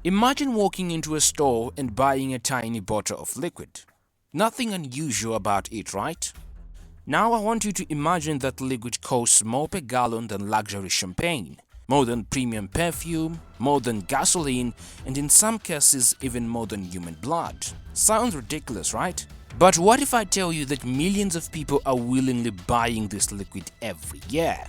Imagine walking into a store and buying a tiny bottle of liquid. Nothing unusual about it, right? Now I want you to imagine that liquid costs more per gallon than luxury champagne, more than premium perfume, more than gasoline, and in some cases even more than human blood. Sounds ridiculous, right? But what if I tell you that millions of people are willingly buying this liquid every year?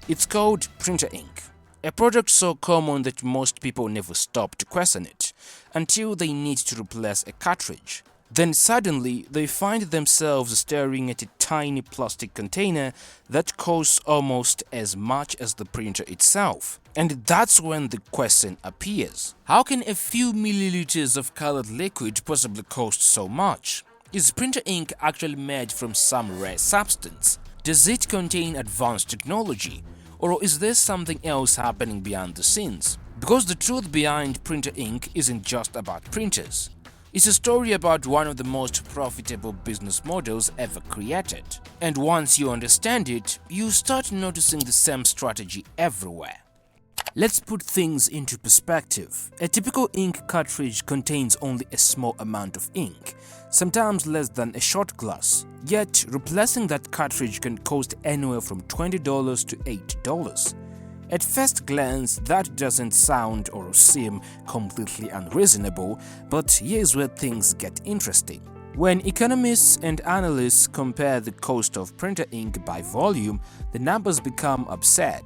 It's called printer ink, a product so common that most people never stop to question it until they need to replace a cartridge. Then suddenly they find themselves staring at a tiny plastic container that costs almost as much as the printer itself. And that's when the question appears. How can a few milliliters of colored liquid possibly cost so much? Is printer ink actually made from some rare substance? Does it contain advanced technology? Or is there something else happening behind the scenes? Because the truth behind printer ink isn't just about printers. It's a story about one of the most profitable business models ever created. And once you understand it, you start noticing the same strategy everywhere. Let's put things into perspective. A typical ink cartridge contains only a small amount of ink, sometimes less than a shot glass. Yet, replacing that cartridge can cost anywhere from $20 to $80. At first glance, that doesn't sound or seem completely unreasonable, but here's where things get interesting. When economists and analysts compare the cost of printer ink by volume, the numbers become absurd.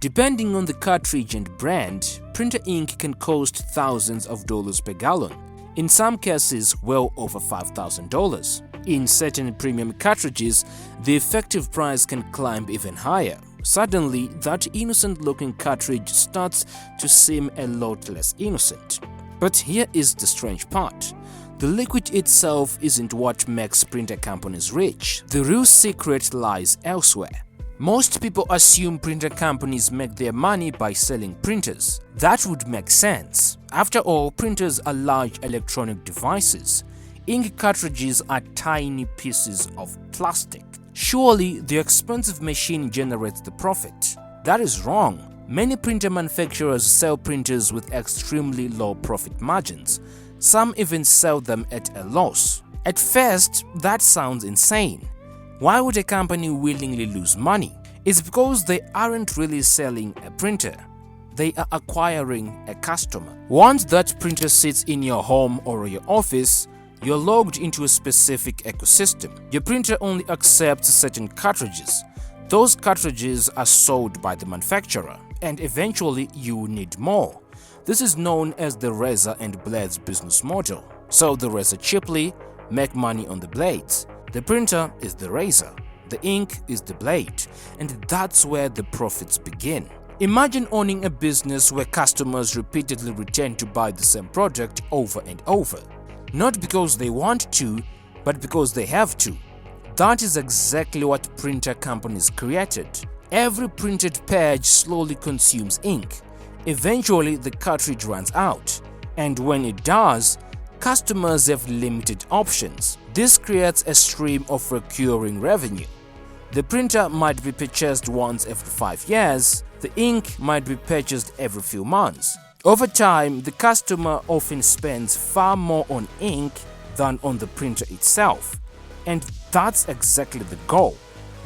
Depending on the cartridge and brand, printer ink can cost thousands of dollars per gallon, in some cases well over $5,000. In certain premium cartridges, the effective price can climb even higher. Suddenly, that innocent-looking cartridge starts to seem a lot less innocent. But here is the strange part. The liquid itself isn't what makes printer companies rich. The real secret lies elsewhere. Most people assume printer companies make their money by selling printers. That would make sense. After all, printers are large electronic devices. Ink cartridges are tiny pieces of plastic. Surely, the expensive machine generates the profit. That is wrong. Many printer manufacturers sell printers with extremely low profit margins. Some even sell them at a loss. At first, that sounds insane. Why would a company willingly lose money? It's because they aren't really selling a printer. They are acquiring a customer. Once that printer sits in your home or your office, you're logged into a specific ecosystem. Your printer only accepts certain cartridges. Those cartridges are sold by the manufacturer, and eventually you need more. This is known as the razor and blades business model. Sell the razor cheaply, make money on the blades. The printer is the razor, the ink is the blade, and that's where the profits begin. Imagine owning a business where customers repeatedly return to buy the same product over and over. Not because they want to, but because they have to. That is exactly what printer companies created. Every printed page slowly consumes ink. Eventually, the cartridge runs out, and when it does, customers have limited options. This creates a stream of recurring revenue. The printer might be purchased once every 5 years, the ink might be purchased every few months. Over time, the customer often spends far more on ink than on the printer itself. And that's exactly the goal.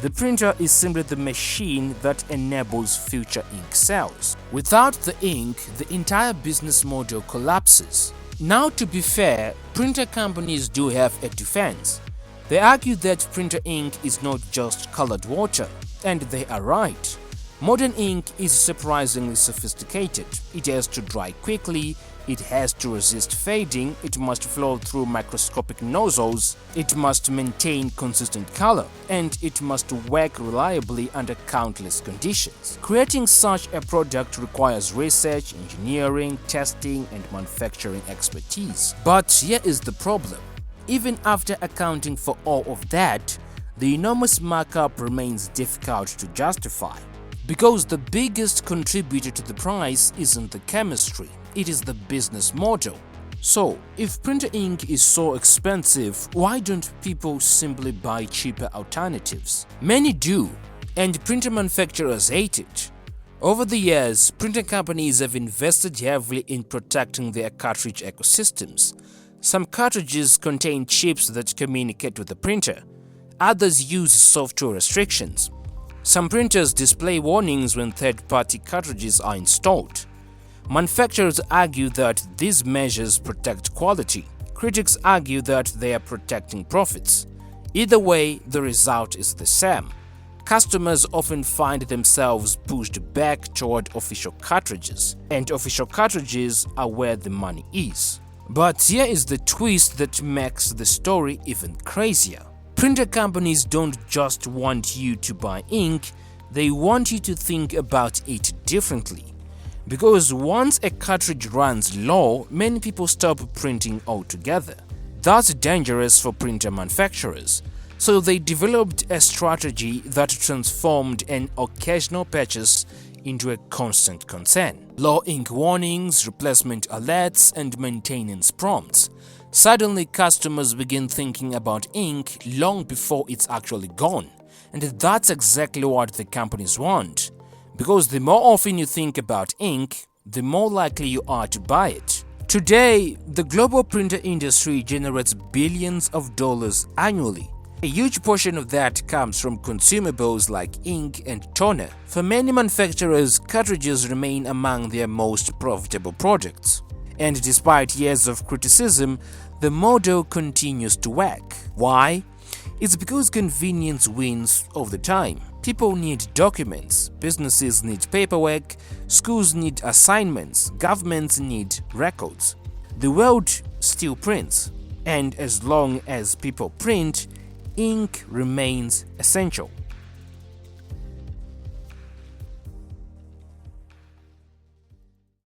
The printer is simply the machine that enables future ink sales. Without the ink, the entire business model collapses. Now, to be fair, printer companies do have a defense. They argue that printer ink is not just colored water, and they are right. Modern ink is surprisingly sophisticated. It has to dry quickly, it has to resist fading, it must flow through microscopic nozzles, it must maintain consistent color, and it must work reliably under countless conditions. Creating such a product requires research, engineering, testing, and manufacturing expertise. But here is the problem. Even after accounting for all of that, the enormous markup remains difficult to justify. Because the biggest contributor to the price isn't the chemistry, it is the business model. So, if printer ink is so expensive, why don't people simply buy cheaper alternatives? Many do, and printer manufacturers hate it. Over the years, printer companies have invested heavily in protecting their cartridge ecosystems. Some cartridges contain chips that communicate with the printer. Others use software restrictions. Some printers display warnings when third-party cartridges are installed. Manufacturers argue that these measures protect quality. Critics argue that they are protecting profits. Either way, the result is the same. Customers often find themselves pushed back toward official cartridges, and official cartridges are where the money is. But here is the twist that makes the story even crazier. Printer companies don't just want you to buy ink, they want you to think about it differently. Because once a cartridge runs low, many people stop printing altogether. That's dangerous for printer manufacturers. So they developed a strategy that transformed an occasional purchase into a constant concern. Low ink warnings, replacement alerts, and maintenance prompts. Suddenly, customers begin thinking about ink long before it's actually gone. And that's exactly what the companies want. Because the more often you think about ink, the more likely you are to buy it. Today, the global printer industry generates billions of dollars annually. A huge portion of that comes from consumables like ink and toner. For many manufacturers, cartridges remain among their most profitable products. And despite years of criticism, the model continues to work. Why? It's because convenience wins all the time. People need documents, businesses need paperwork, schools need assignments, governments need records. The world still prints, and as long as people print, ink remains essential.